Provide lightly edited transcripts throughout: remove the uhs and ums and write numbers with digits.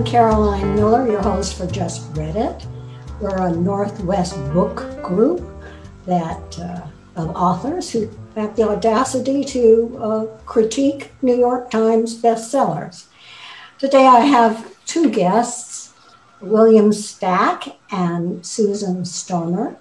Caroline Miller, your host for Just Read It. We're a Northwest book group that of authors who have the audacity to critique New York Times bestsellers. Today I have two guests, William Stack and Susan Stoner,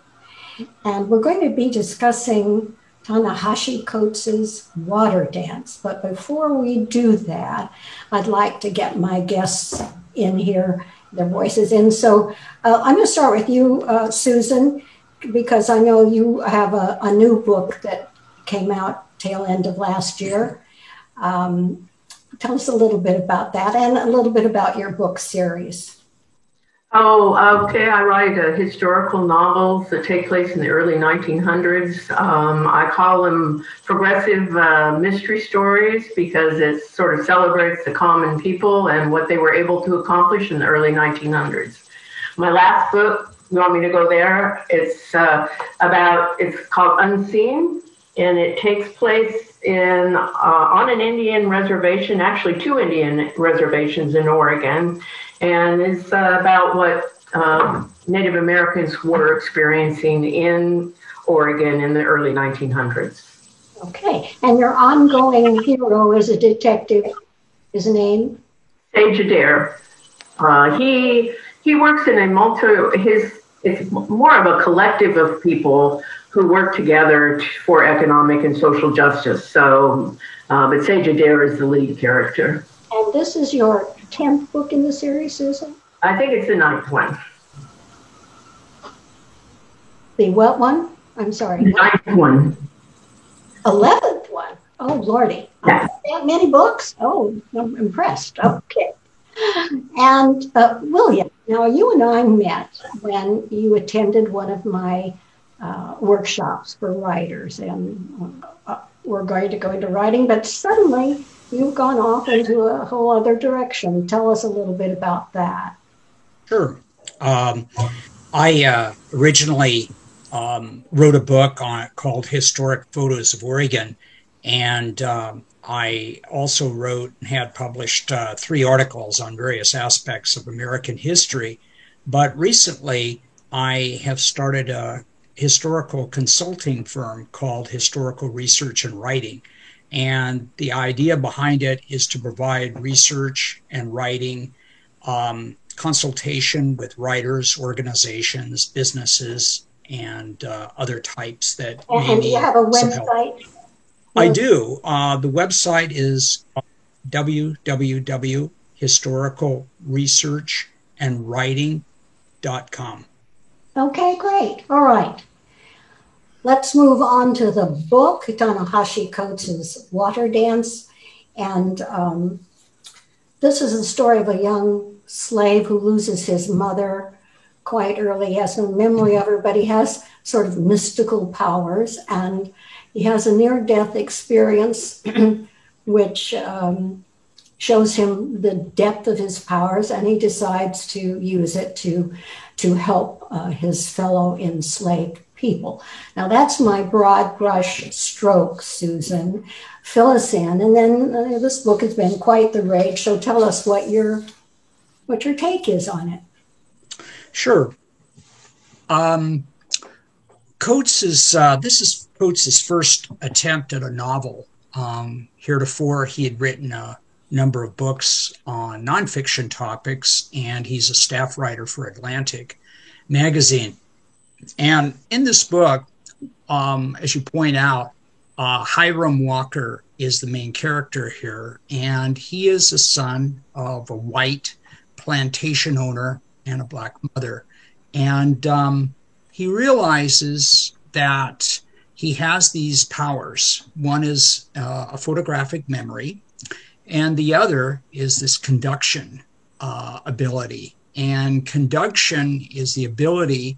and we're going to be discussing Ta-Nehisi Coates' Water Dance. But before we do that, I'd like to get my guests in here, their voices in. So I'm going to start with you, Susan, because I know you have a new book that came out tail end of last year. Tell us a little bit about that and a little bit about your book series. Oh, okay. I write historical novels that take place in the early 1900s. I call them progressive mystery stories because it sort of celebrates the common people and what they were able to accomplish in the early 1900s. My last book, you want me to go there? It's called Unseen, and it takes place on an Indian reservation, actually two Indian reservations in Oregon. And it's about what Native Americans were experiencing in Oregon in the early 1900s. Okay, and your ongoing hero is a detective. His name? Sage Adair. He works in it's more of a collective of people who work together for economic and social justice. So, but Sage Adair is the lead character. And this is your 10th book in the series, Susan? I think it's the 9th one. The what one? I'm sorry. The 9th one. 11th one. Oh, Lordy. Yeah. That many books? Oh, I'm impressed. Okay. And William, now you and I met when you attended one of my workshops for writers, and we're going to go into writing, but suddenly you've gone off into a whole other direction. Tell us a little bit about that. Sure. I originally wrote a book called Historic Photos of Oregon, and I also wrote and had published 3 articles on various aspects of American history. But recently, I have started a historical consulting firm called Historical Research and Writing. And the idea behind it is to provide research and writing consultation with writers, organizations, businesses, and other types that and do you have a website? I do. The website is www.historicalresearchandwriting.com. Okay, great. All right. Let's move on to the book, Ta-Nehisi Coates' Water Dance. And this is the story of a young slave who loses his mother quite early. He has no memory of her, but he has sort of mystical powers. And he has a near-death experience which shows him the depth of his powers, and he decides to use it to help his fellow enslaved people. Now that's my broad brush stroke, Susan. Fill us in, and then this book has been quite the rage. So tell us what your take is on it. Sure. This is Coates' first attempt at a novel. Heretofore, he had written a number of books on nonfiction topics, and he's a staff writer for Atlantic magazine. And in this book, as you point out, Hiram Walker is the main character here, and he is the son of a white plantation owner and a black mother. And he realizes that he has these powers. One is a photographic memory, and the other is this conduction ability. And conduction is the ability,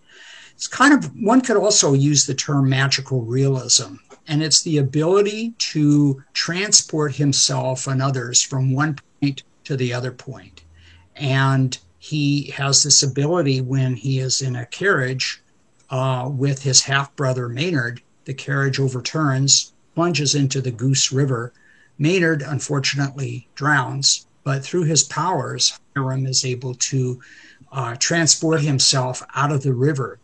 it's kind of, one could also use the term magical realism, and it's the ability to transport himself and others from one point to the other point. And he has this ability when he is in a carriage with his half-brother Maynard. The carriage overturns, plunges into the Goose River. Maynard, unfortunately, drowns, but through his powers, Hiram is able to transport himself out of the river.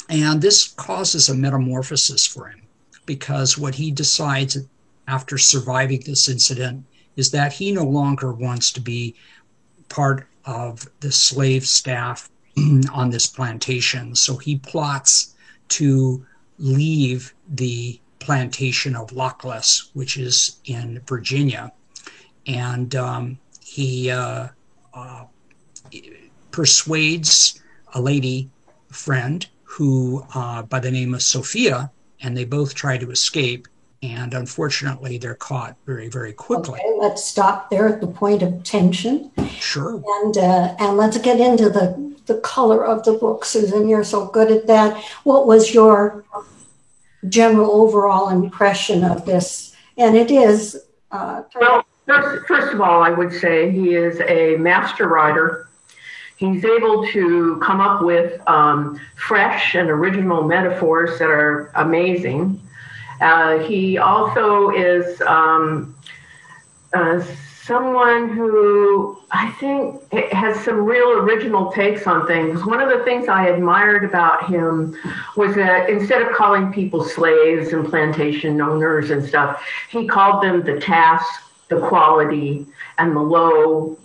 And this causes a metamorphosis for him, because what he decides after surviving this incident is that he no longer wants to be part of the slave staff on this plantation. So he plots to leave the plantation of Lockless, which is in Virginia. And he persuades a lady friend who, by the name of Sophia, and they both try to escape. And unfortunately, they're caught very, very quickly. Okay, let's stop there at the point of tension. Sure. And let's get into the color of the book, Susan. You're so good at that. What was your general overall impression of this? And it is... well, first of all, I would say he is a master writer. He's able to come up with fresh and original metaphors that are amazing. He also is someone who I think has some real original takes on things. One of the things I admired about him was that instead of calling people slaves and plantation owners and stuff, he called them the task, the quality, and the low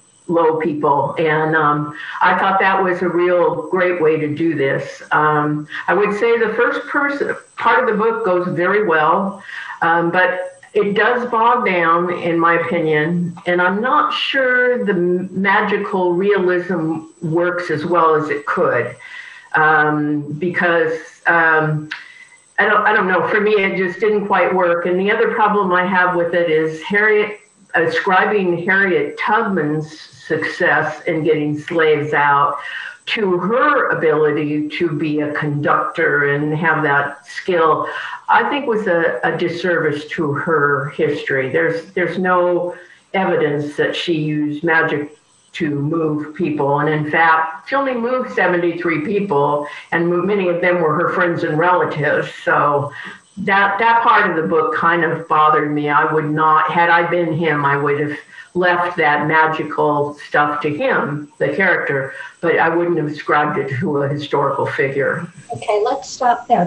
people. And I thought that was a real great way to do this. I would say the first part of the book goes very well, but it does bog down, in my opinion, and I'm not sure the magical realism works as well as it could, because I don't know, for me it just didn't quite work. And the other problem I have with it is ascribing Harriet Tubman's success in getting slaves out to her ability to be a conductor and have that skill, I think was a disservice to her history. There's no evidence that she used magic to move people. And in fact, she only moved 73 people, and many of them were her friends and relatives. So that part of the book kind of bothered me. I would not, had I been him, I would have left that magical stuff to him, the character, but I wouldn't have ascribed it to a historical figure. Okay, let's stop there.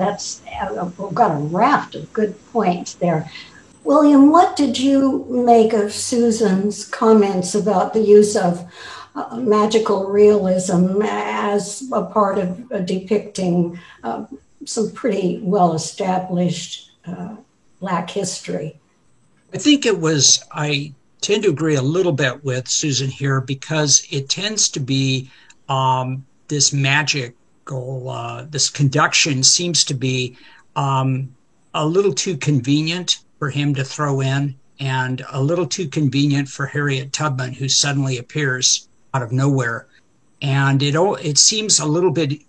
We've got a raft of good points there. William, what did you make of Susan's comments about the use of magical realism as a part of depicting some pretty well-established Black history? I tend to agree a little bit with Susan here, because it tends to be this magical, this conduction seems to be a little too convenient for him to throw in, and a little too convenient for Harriet Tubman, who suddenly appears out of nowhere. And it seems a little bit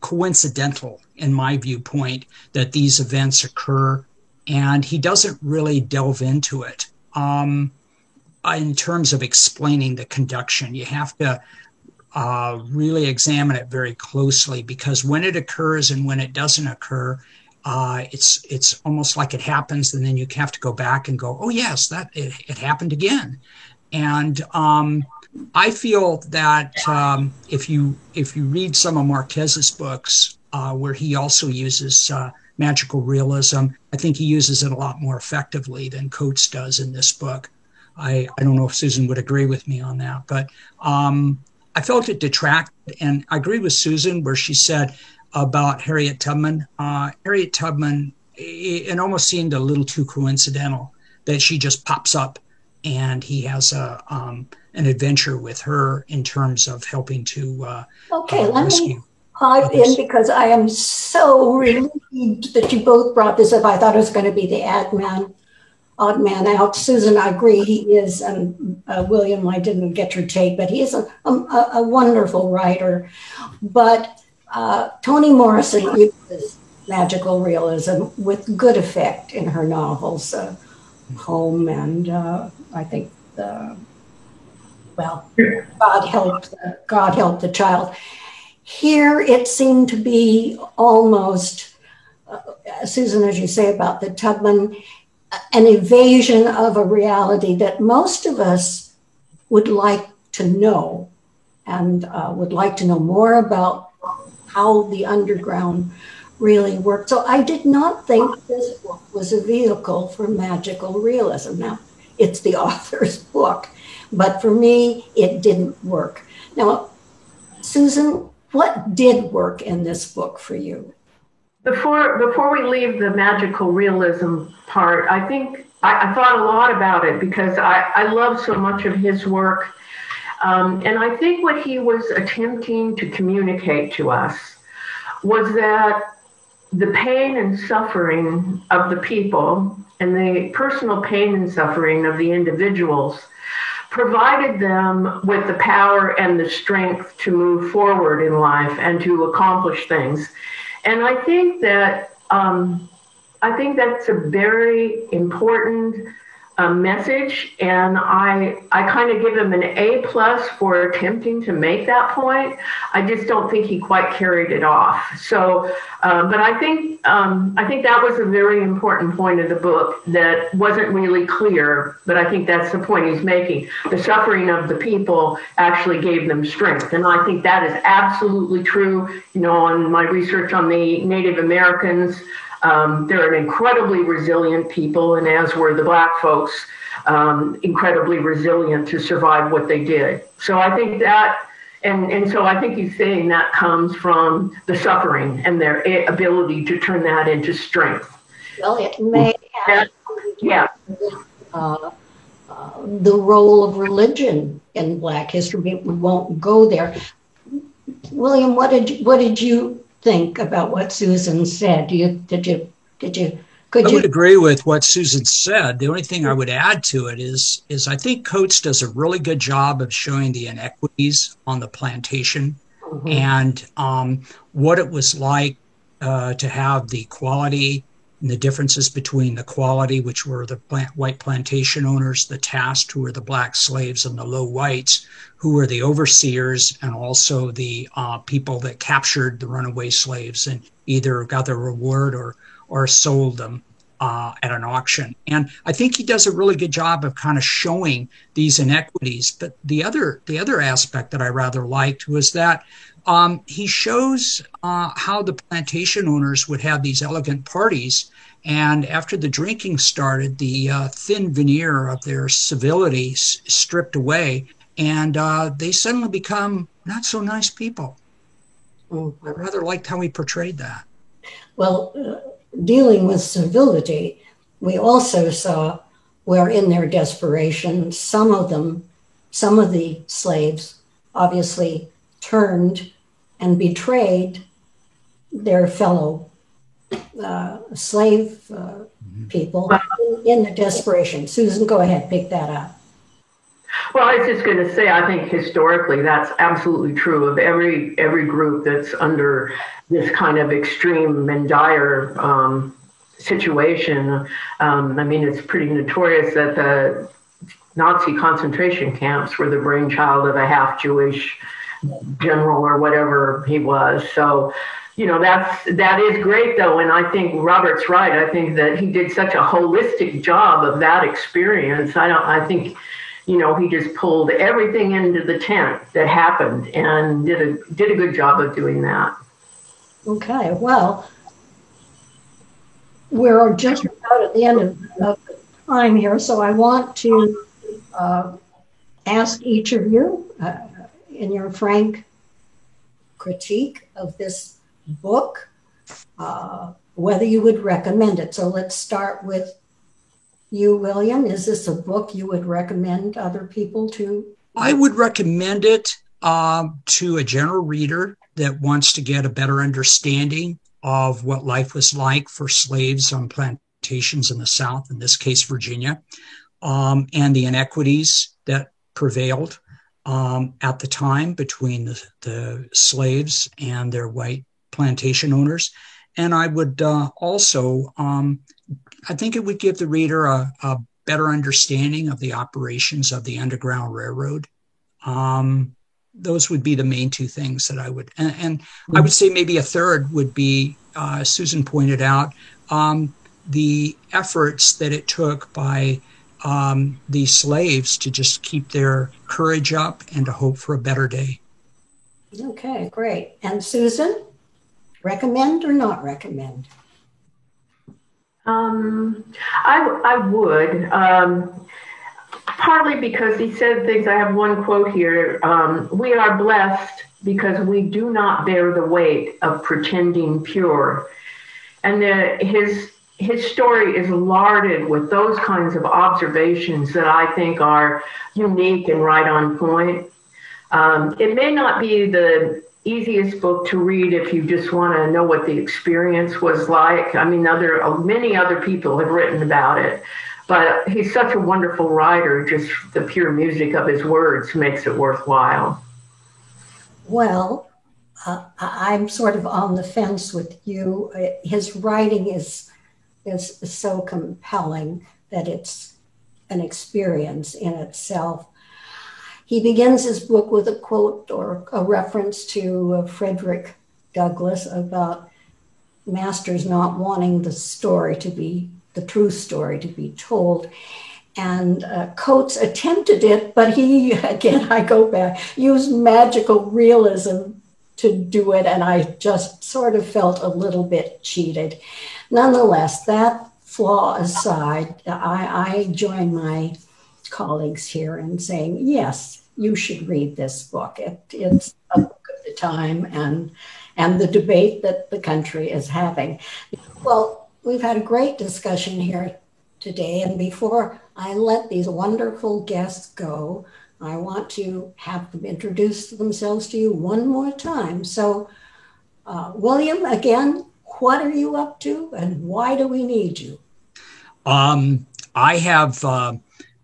coincidental, in my viewpoint, that these events occur, and he doesn't really delve into it. In terms of explaining the conduction, you have to really examine it very closely, because when it occurs and when it doesn't occur, it's almost like it happens, and then you have to go back and go, oh yes, it happened again. And I feel that if you read some of Marquez's books, where he also uses magical realism, I think he uses it a lot more effectively than Coates does in this book. I don't know if Susan would agree with me on that, but I felt it detracted. And I agree with Susan where she said about Harriet Tubman. Harriet Tubman, it almost seemed a little too coincidental that she just pops up and he has an adventure with her in terms of helping to let me pipe in, because I am so relieved that you both brought this up. I thought it was going to be the odd man out. Susan, I agree, he is, and William, I didn't get your take, but he is a wonderful writer. But Toni Morrison uses magical realism with good effect in her novels, Home, and I think God Help the Child. Here it seemed to be almost, Susan, as you say about the Tubman, an evasion of a reality that most of us would like to know and would like to know more about how the underground really worked. So I did not think this book was a vehicle for magical realism. Now, it's the author's book, but for me, it didn't work. Now, Susan, what did work in this book for you? Before we leave the magical realism part, I think I thought a lot about it because I love so much of his work. And I think what he was attempting to communicate to us was that the pain and suffering of the people and the personal pain and suffering of the individuals provided them with the power and the strength to move forward in life and to accomplish things. And I think that that's a very important message, and I kind of give him an A+ for attempting to make that point. I just don't think he quite carried it off. So, but I think that was a very important point of the book that wasn't really clear. But I think that's the point he's making. The suffering of the people actually gave them strength, and I think that is absolutely true. You know, on my research on the Native Americans. They're an incredibly resilient people, and as were the Black folks, incredibly resilient to survive what they did. So I think that, and so I think he's saying that comes from the suffering and their ability to turn that into strength. Well, it may have yeah. The role of religion in Black history, but we won't go there. William, what did you think about what Susan said? I would agree with what Susan said. The only thing I would add to it is I think Coates does a really good job of showing the inequities on the plantation and what it was like to have the quality and the differences between the quality, which were the white plantation owners, the tasked, who were the Black slaves, and the low whites, who were the overseers, and also the people that captured the runaway slaves and either got their reward or sold them at an auction. And I think he does a really good job of kind of showing these inequities. But the other aspect that I rather liked was that he shows how the plantation owners would have these elegant parties, and after the drinking started, the thin veneer of their civility stripped away, and they suddenly become not so nice people. I rather liked how he portrayed that. Well, dealing with civility, we also saw where in their desperation, some of the slaves obviously turned and betrayed their fellow slave people in the desperation. Susan, go ahead, pick that up. Well, I was just going to say, I think historically that's absolutely true of every group that's under this kind of extreme and dire situation. I mean, it's pretty notorious that the Nazi concentration camps were the brainchild of a half-Jewish general or whatever he was. So, you know, that is great though. And I think Robert's right. I think that he did such a holistic job of that experience. I think, you know, he just pulled everything into the tent that happened and did a good job of doing that. Okay, well, we're just about at the end of the time here, so I want to ask each of you in your frank critique of this book, whether you would recommend it. So let's start with you, William. Is this a book you would recommend other people to? I would recommend it to a general reader that wants to get a better understanding of what life was like for slaves on plantations in the South, in this case, Virginia, and the inequities that prevailed at the time between the slaves and their white plantation owners. And I would also, I think it would give the reader a better understanding of the operations of the Underground Railroad. Those would be the main two things that I would, and I would say maybe a third would be, Susan pointed out, the efforts that it took by these slaves to just keep their courage up and to hope for a better day. Okay, great. And Susan, recommend or not recommend? I would, partly because he said things. I have one quote here. We are blessed because we do not bear the weight of pretending pure. And his story is larded with those kinds of observations that I think are unique and right on point. It may not be the easiest book to read if you just want to know what the experience was like. I mean, many other people have written about it, but he's such a wonderful writer. Just the pure music of his words makes it worthwhile. Well, I'm sort of on the fence with you. His writing is so compelling that it's an experience in itself. He begins his book with a quote or a reference to Frederick Douglass about masters not wanting the story to be, the true story to be told. And Coates attempted it, but he, again, I go back, used magical realism to do it, and I just sort of felt a little bit cheated. Nonetheless, that flaw aside, I join my colleagues here in saying, yes, you should read this book. It's a book of the time and the debate that the country is having. Well, we've had a great discussion here today, and before I let these wonderful guests go, I want to have them introduce themselves to you one more time. So, William, again, what are you up to and why do we need you? I have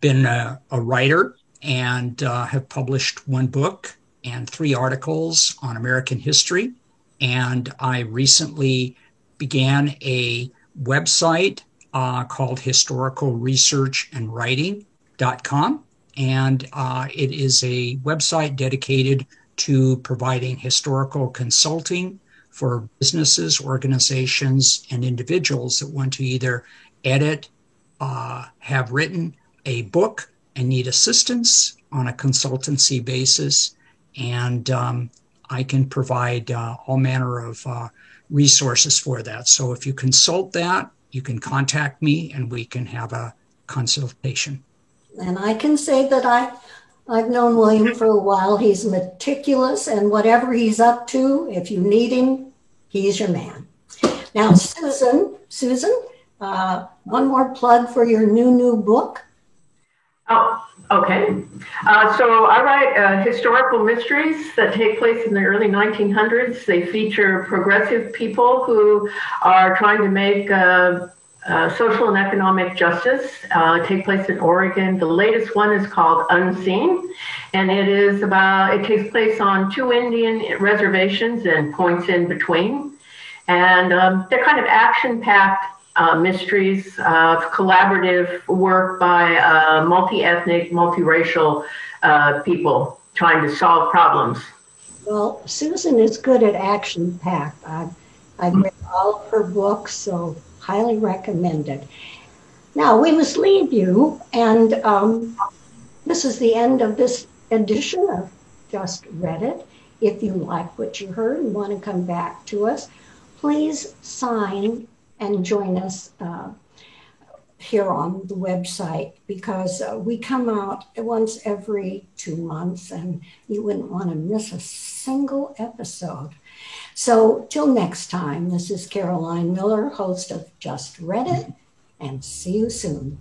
been a writer and have published one book and 3 articles on American history. And I recently began a website called historicalresearchandwriting.com. And it is a website dedicated to providing historical consulting for businesses, organizations, and individuals that want to either edit, have written a book and need assistance on a consultancy basis. And I can provide all manner of resources for that. So if you consult that, you can contact me and we can have a consultation. And I can say that I've known William for a while. He's meticulous, and whatever he's up to, if you need him, he's your man. Now, Susan, one more plug for your new book. Oh, okay. So I write historical mysteries that take place in the early 1900s. They feature progressive people who are trying to make social and economic justice, take place in Oregon. The latest one is called Unseen, and it takes place on 2 Indian reservations and points in between. And they're kind of action-packed mysteries of collaborative work by multi-ethnic, multiracial people trying to solve problems. Well, Susan is good at action-packed. I've read all of her books, so highly recommended. Now, we must leave you, and this is the end of this edition of Just Read It. If you like what you heard and want to come back to us, please sign and join us here on the website, because we come out once every 2 months, and you wouldn't want to miss a single episode. So till next time, this is Caroline Miller, host of Just Read It, and see you soon.